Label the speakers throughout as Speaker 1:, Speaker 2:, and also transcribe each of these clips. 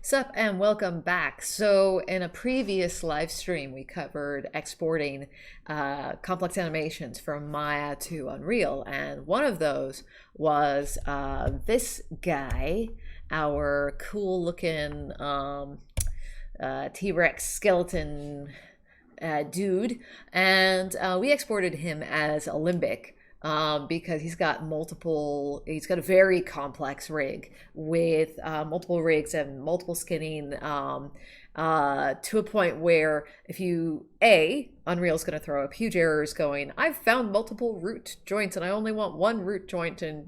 Speaker 1: Sup and welcome back. So in a previous live stream, we covered exporting complex animations from Maya to Unreal. And one of those was this guy, our cool looking T-Rex skeleton dude. And we exported him as Alembic. Because he's got a very complex rig with multiple rigs and multiple skinning to a point where if Unreal's going to throw up huge errors going, I've found multiple root joints and I only want one root joint and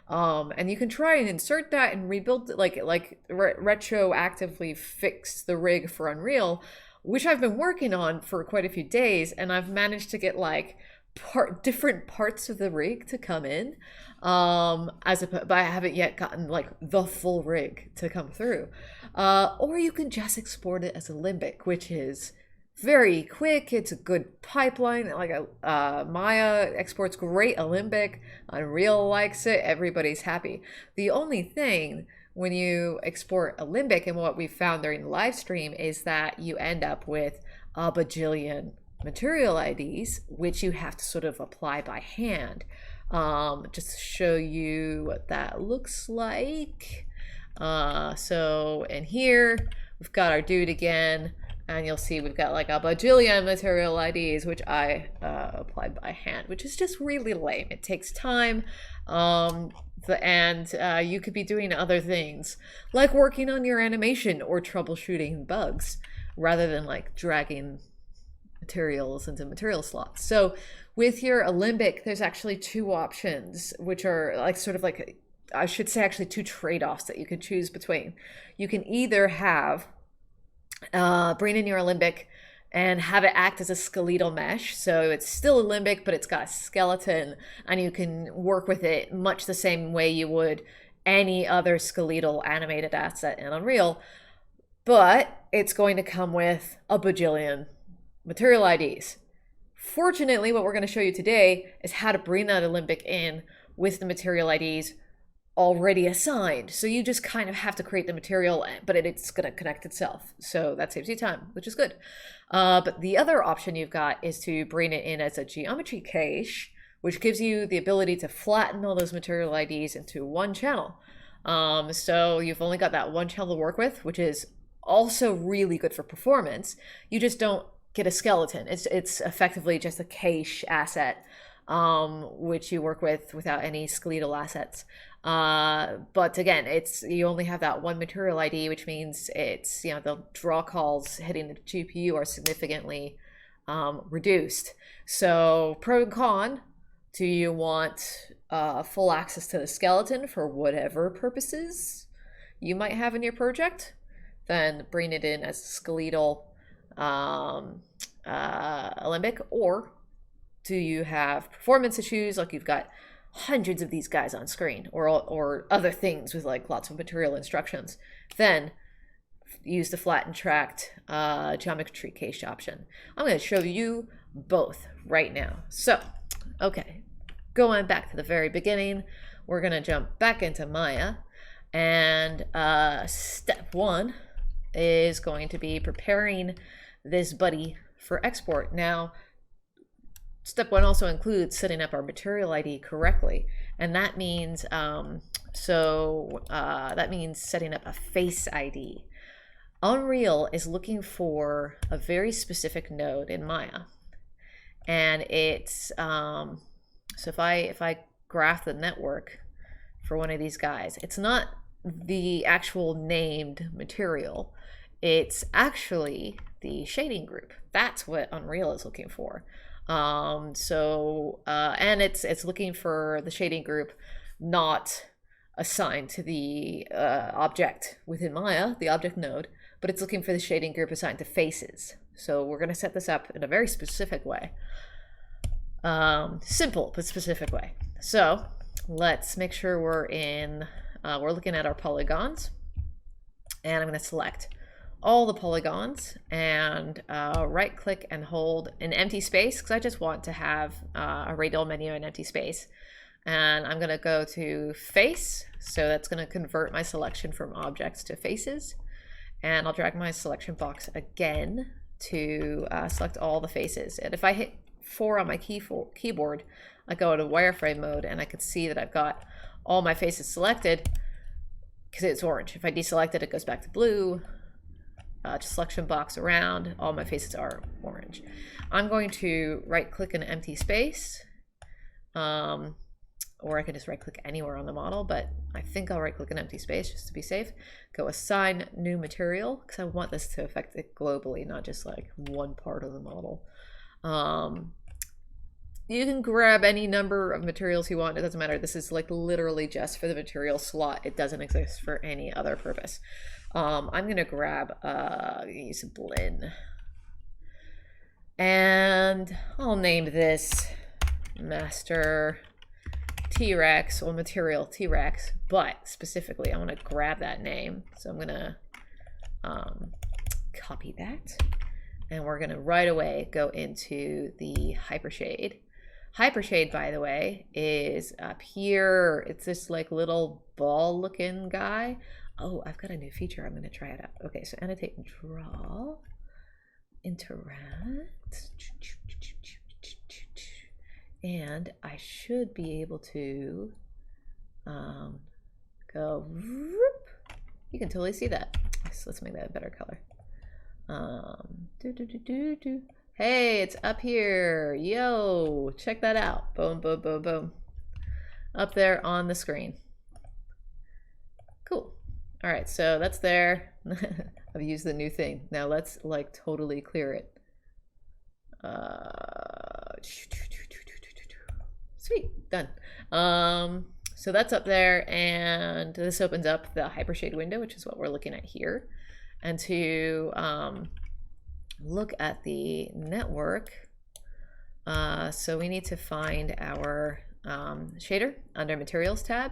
Speaker 1: you can try and insert that and rebuild retroactively fix the rig for Unreal, which I've been working on for quite a few days, and I've managed to get different parts of the rig to come in, but I haven't yet gotten the full rig to come through. Or you can just export it as Alembic, which is very quick. It's a good pipeline. Maya exports great Alembic. Unreal likes it. Everybody's happy. The only thing when you export Alembic, and what we found during the live stream, is that you end up with a bajillion material IDs, which you have to sort of apply by hand. Just to show you what that looks like. So in here, we've got our dude again, and you'll see we've got like a bajillion material IDs, which I applied by hand, which is just really lame. It takes time. You could be doing other things, like working on your animation or troubleshooting bugs, rather than like dragging materials into material slots. So with your Alembic, there's actually two options, which are I should say actually two trade-offs that you can choose between. You can either bring in your Alembic and have it act as a skeletal mesh. So it's still Alembic, but it's got a skeleton, and you can work with it much the same way you would any other skeletal animated asset in Unreal, but it's going to come with a bajillion material IDs. Fortunately, what we're going to show you today is how to bring that Alembic in with the material IDs already assigned. So you just kind of have to create the material, but it's going to connect itself. So that saves you time, which is good. But the other option you've got is to bring it in as a geometry cache, which gives you the ability to flatten all those material IDs into one channel. So you've only got that one channel to work with, which is also really good for performance. You just don't get a skeleton. It's effectively just a cache asset, which you work with without any skeletal assets. But again, you only have that one material ID, which means it's, the draw calls hitting the GPU are significantly reduced. So pro and con: do you want full access to the skeleton for whatever purposes you might have in your project? Then bring it in as skeletal Alembic. Or do you have performance issues, like you've got hundreds of these guys on screen, or other things with like lots of material instructions? Then use the flattened tracked Geometry Cache option. I'm going to show you both right now. So, okay, going back to the very beginning, we're going to jump back into Maya, and step one is going to be preparing this buddy for export. Now, step one also includes setting up our material ID correctly, and that means setting up a face ID. Unreal is looking for a very specific node in Maya, and it's so if I graph the network for one of these guys, it's not the actual named material. It's actually the shading group. That's what Unreal is looking for. And it's looking for the shading group not assigned to the object within Maya, the object node, but it's looking for the shading group assigned to faces. So we're going to set this up in a very specific way. Simple but specific way. So let's make sure we're looking at our polygons, and I'm going to select all the polygons and right click and hold an empty space, because I just want to have a radial menu and empty space. And I'm going to go to face. So that's going to convert my selection from objects to faces. And I'll drag my selection box again to select all the faces. And if I hit 4 on my keyboard, I go to wireframe mode and I can see that I've got all my faces selected because it's orange. If I deselect it, it goes back to blue. Just selection box around, all my faces are orange. I'm going to right click an empty space, or I can just right click anywhere on the model, but I think I'll right click an empty space just to be safe. Go assign new material, because I want this to affect it globally, not just like one part of the model. You can grab any number of materials you want, it doesn't matter. This is like literally just for the material slot. It doesn't exist for any other purpose. I'm gonna grab use a blend, and I'll name this master T-Rex or material T-Rex, but specifically I want to grab that name, so I'm gonna copy that, and we're gonna right away go into the hypershade. Hypershade, by the way, is up here. It's this like little ball looking guy. Oh, I've got a new feature. I'm going to try it out. Okay, so annotate and draw, interact, and I should be able to go. You can totally see that. So let's make that a better color. Hey, it's up here. Yo, check that out. Boom, boom, boom, boom. Up there on the screen. Cool. All right, so that's there. I've used the new thing. Now let's like totally clear it. Sweet, done. So that's up there, and this opens up the hypershade window, which is what we're looking at here. And to look at the network, so we need to find our shader under Materials tab.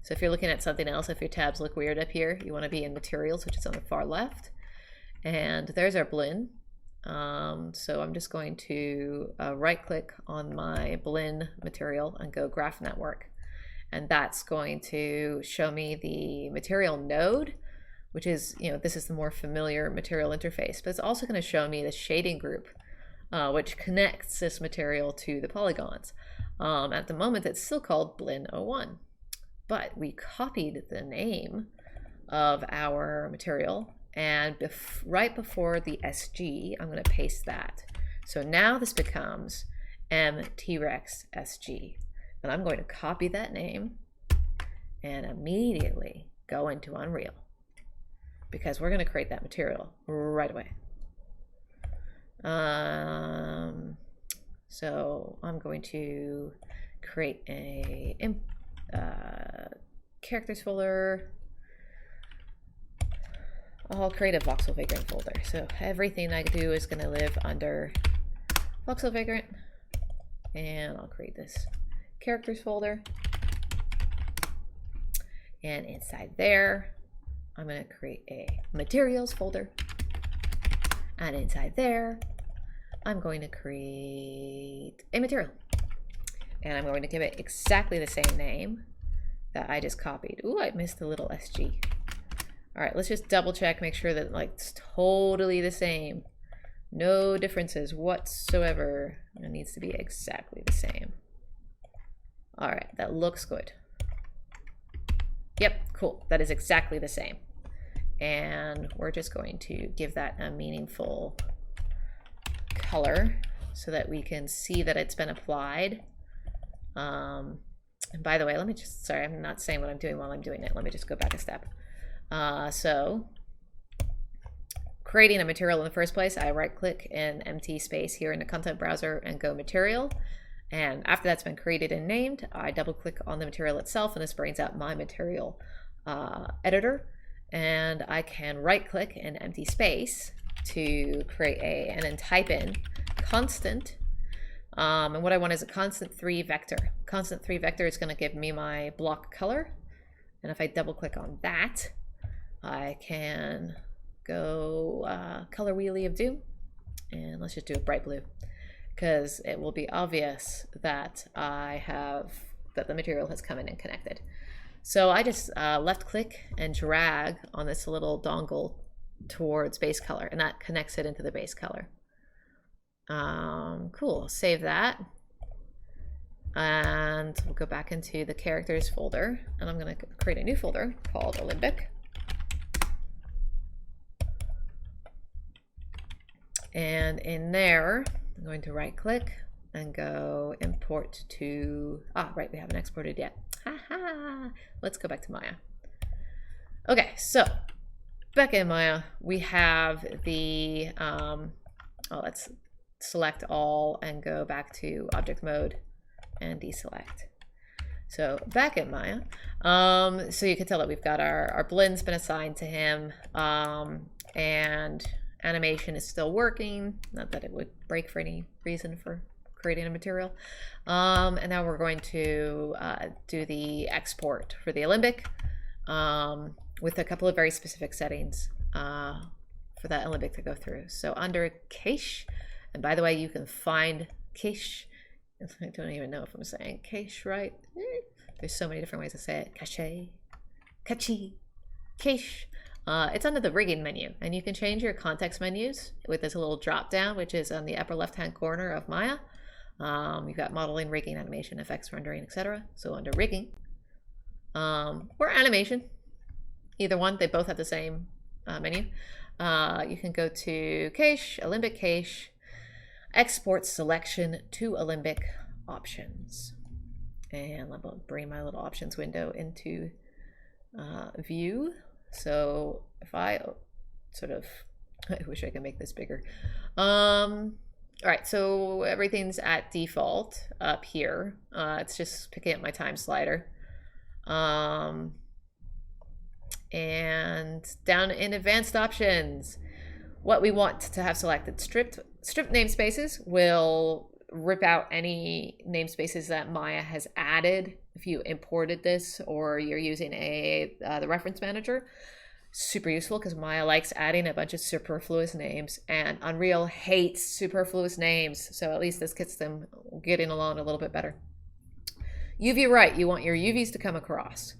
Speaker 1: So if you're looking at something else, if your tabs look weird up here, you want to be in Materials, which is on the far left. And there's our blend. So I'm just going to right click on my blend material and go Graph Network. And that's going to show me the material node, which is, this is the more familiar material interface, but it's also going to show me the shading group, which connects this material to the polygons. At the moment, it's still called Blend 01. But we copied the name of our material, and right before the SG, I'm going to paste that. So now this becomes MTrex SG, and I'm going to copy that name and immediately go into Unreal, because we're going to create that material right away. So I'm going to create a characters folder. I'll create a voxel vagrant folder. So everything I do is going to live under voxel vagrant, and I'll create this characters folder. And inside there, I'm going to create a materials folder. And inside there, I'm going to create a material. And I'm going to give it exactly the same name that I just copied. Ooh, I missed a little SG. All right, let's just double check, make sure that like it's totally the same. No differences whatsoever. It needs to be exactly the same. All right, that looks good. Yep, cool. That is exactly the same. And we're just going to give that a meaningful color so that we can see that it's been applied. And by the way, let me just, sorry, I'm not saying what I'm doing while I'm doing it. Let me just go back a step. So creating a material in the first place, I right click an empty space here in the content browser and go material. And after that's been created and named, I double click on the material itself, and this brings out my material editor. And I can right click an empty space to create and then type in constant. And what I want is a constant 3 vector. Constant 3 vector is going to give me my block color. And if I double click on that, I can go color wheelie of doom. And let's just do a bright blue, because it will be obvious that I have that the material has come in and connected. So I just left click and drag on this little dongle towards base color, and that connects it into the base color. Cool, save that. And we'll go back into the characters folder, and I'm going to create a new folder called Alembic. And in there, I'm going to right click and go import to, right, we haven't exported yet. Haha, let's go back to Maya. Okay, so back in Maya, we have the, let's select all and go back to object mode and deselect. So back in Maya, so you can tell that we've got our blend's been assigned to him, and animation is still working, not that it would break for any reason for creating a material. And now we're going to do the export for the Alembic with a couple of very specific settings for that Alembic to go through. So under Cache, and by the way, you can find Cache, I don't even know if I'm saying Cache right. There's so many different ways to say it. Cache, Cache, Cache. It's under the rigging menu, and you can change your context menus with this little drop down, which is on the upper left hand corner of Maya. You've got modeling, rigging, animation, effects, rendering, etc. So under rigging or animation, either one, they both have the same menu. You can go to Cache, Alembic Cache, export selection to Alembic options. And I'm going to bring my little options window into view. So if I sort of, I wish I could make this bigger. All right, so everything's at default up here. It's just picking up my time slider. And down in advanced options, what we want to have selected, stripped namespaces will rip out any namespaces that Maya has added if you imported this or you're using the reference manager. Super useful because Maya likes adding a bunch of superfluous names, and Unreal hates superfluous names, so at least this gets them getting along a little bit better. UV right, you want your UVs to come across.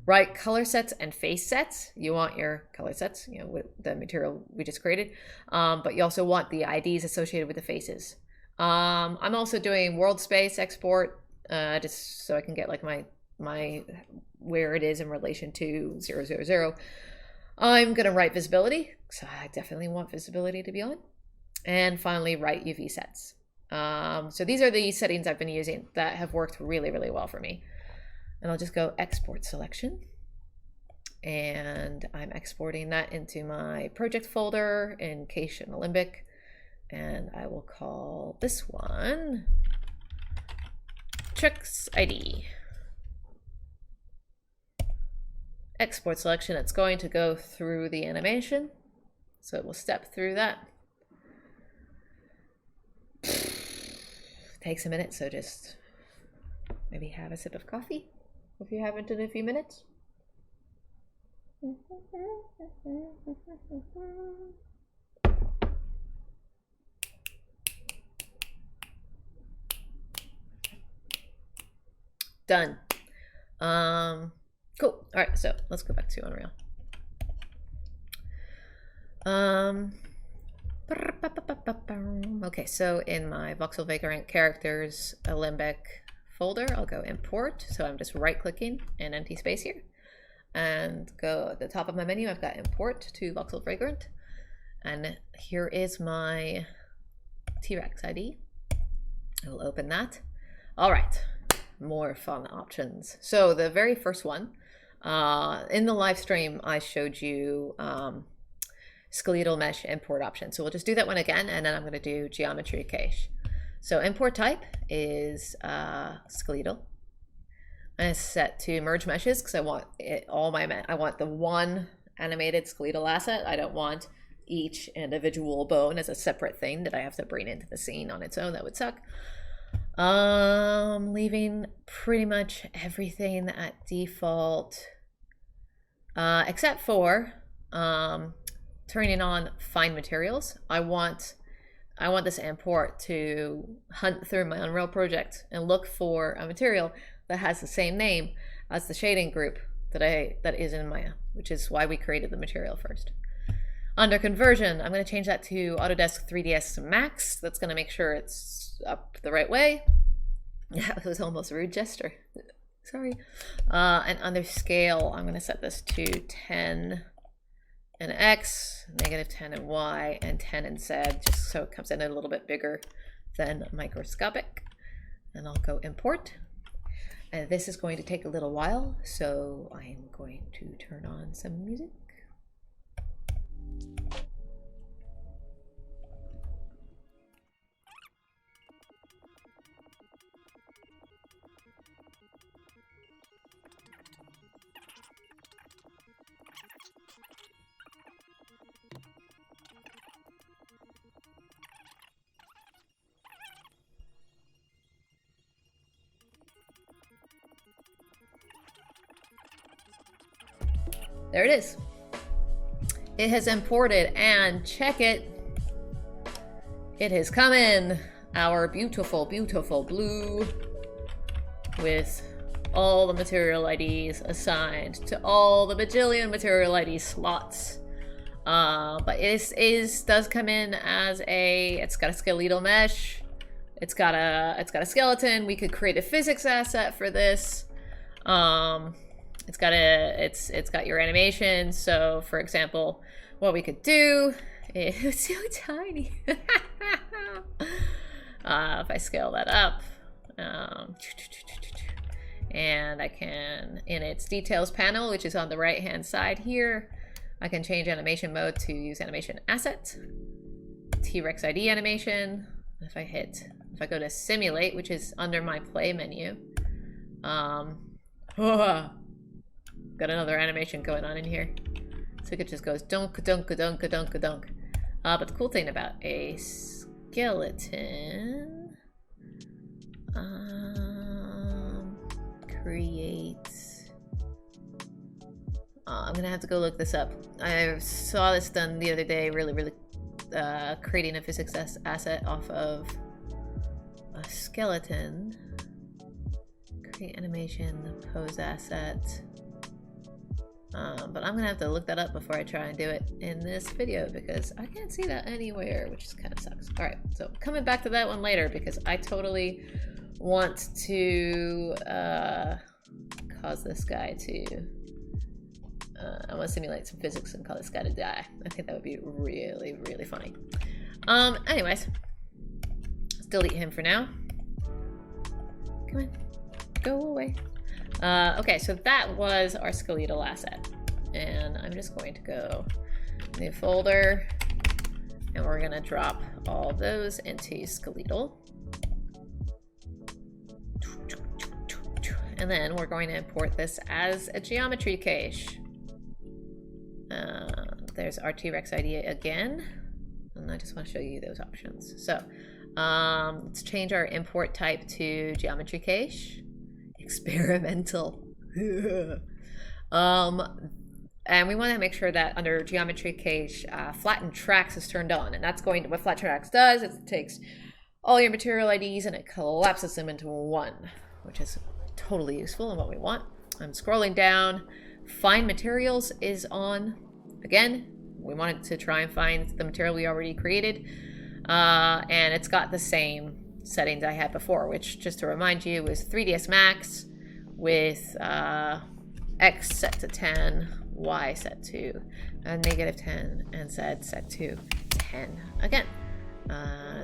Speaker 1: Right, color sets and face sets, you want your color sets, with the material we just created, but you also want the IDs associated with the faces. I'm also doing world space export, just so I can get like my where it is in relation to 000. I'm gonna write visibility, so I definitely want visibility to be on. And finally, write UV sets. So these are the settings I've been using that have worked really, really well for me. And I'll just go export selection. And I'm exporting that into my project folder in Cache and Alembic. And I will call this one Tricks ID. Export selection, it's going to go through the animation. So it will step through that. Takes a minute, so just maybe have a sip of coffee if you haven't in a few minutes. Done. Cool. All right, so let's go back to Unreal. Okay, so in my voxel vagrant characters Alembic folder, I'll go import. So I'm just right clicking an empty space here and go at the top of my menu. I've got import to voxel vagrant, and here is my T-Rex ID. I will open that. All right, more fun options. So the very first one, in the live stream, I showed you skeletal mesh import option. So we'll just do that one again, and then I'm going to do geometry cache. So import type is skeletal, and it's set to merge meshes because I want it I want the one animated skeletal asset. I don't want each individual bone as a separate thing that I have to bring into the scene on its own. That would suck. Leaving pretty much everything at default, except for turning on find materials. I want this import to hunt through my Unreal project and look for a material that has the same name as the shading group that is in Maya, which is why we created the material first. Under conversion, I'm going to change that to Autodesk 3ds Max. That's going to make sure it's up the right way. That was almost a rude gesture. Sorry. And under scale, I'm going to set this to 10 in X, -10 in Y, and 10 in Z, just so it comes in a little bit bigger than microscopic. And I'll go import. And this is going to take a little while, so I'm going to turn on some music. There it is. It has imported, and check it. It has come in, our beautiful, beautiful blue with all the material IDs assigned to all the bajillion material ID slots. But it does come in as it's got a skeletal mesh. It's got a skeleton. We could create a physics asset for this. It's got your animation. So for example, what we could do is, it's so tiny. If I scale that up, and I can, in its details panel, which is on the right hand side here, I can change animation mode to use animation asset, T-Rex ID animation. If I go to simulate, which is under my play menu, got another animation going on in here. So it just goes dunk, dunk, dunk, dunk, dunk. But the cool thing about a skeleton, I'm gonna have to go look this up. I saw this done the other day, really creating a physics asset off of a skeleton. Create animation, the pose asset. But I'm gonna have to look that up before I try and do it in this video, because I can't see that anywhere, which is kind of sucks. All right, so coming back to that one later, because I totally want to cause this guy to, I want to simulate some physics and call this guy to die. I think that would be really, really funny. Anyways, let's delete him for now. Come on, go away. Okay, so that was our skeletal asset. And I'm just going to go new folder, and we're gonna drop all those into skeletal. And then we're going to import this as a geometry cache. There's our T-Rex ID again. And I just want to show you those options. So let's change our import type to geometry cache. Experimental. And we want to make sure that under geometry cache, flattened tracks is turned on. And that's going to, what flat tracks does is it takes all your material IDs and it collapses them into one, which is totally useful and what we want. I'm scrolling down. Find materials is on. Again, we wanted to try and find the material we already created. And it's got the same settings I had before, which, just to remind you, was 3ds Max with X set to 10, Y set to -10, and Z set to 10 again.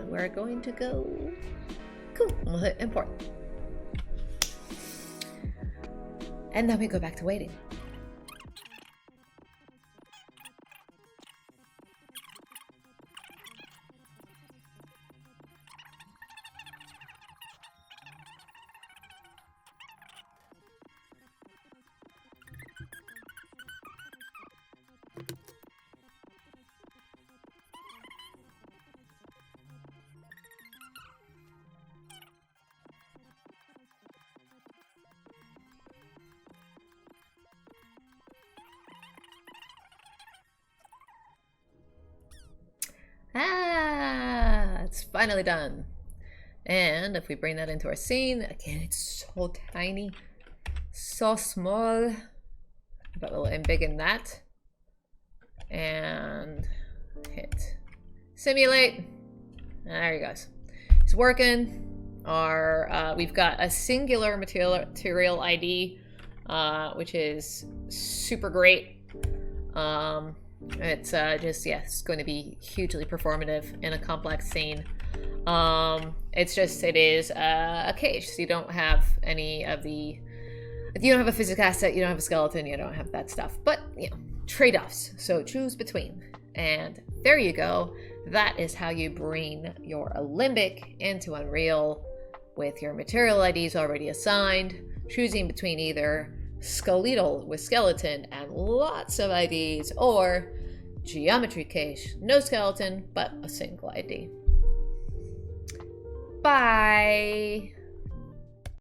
Speaker 1: We're going to go, cool, we'll hit import. And then we go back to waiting. It's finally done. And if we bring that into our scene, again, it's so tiny, so small, but we'll embiggen that and hit simulate. There he goes. It's working. We've got a singular material ID, which is super great. It's it's going to be hugely performative in a complex scene. It is a cache, so you don't have any of the, you don't have a physics asset, you don't have a skeleton, you don't have that stuff, but you know, trade-offs, so choose between. And there you go. That is how you bring your Alembic into Unreal with your material IDs already assigned, choosing between either skeletal with skeleton and lots of IDs, or geometry cache, no skeleton, but a single ID. Bye!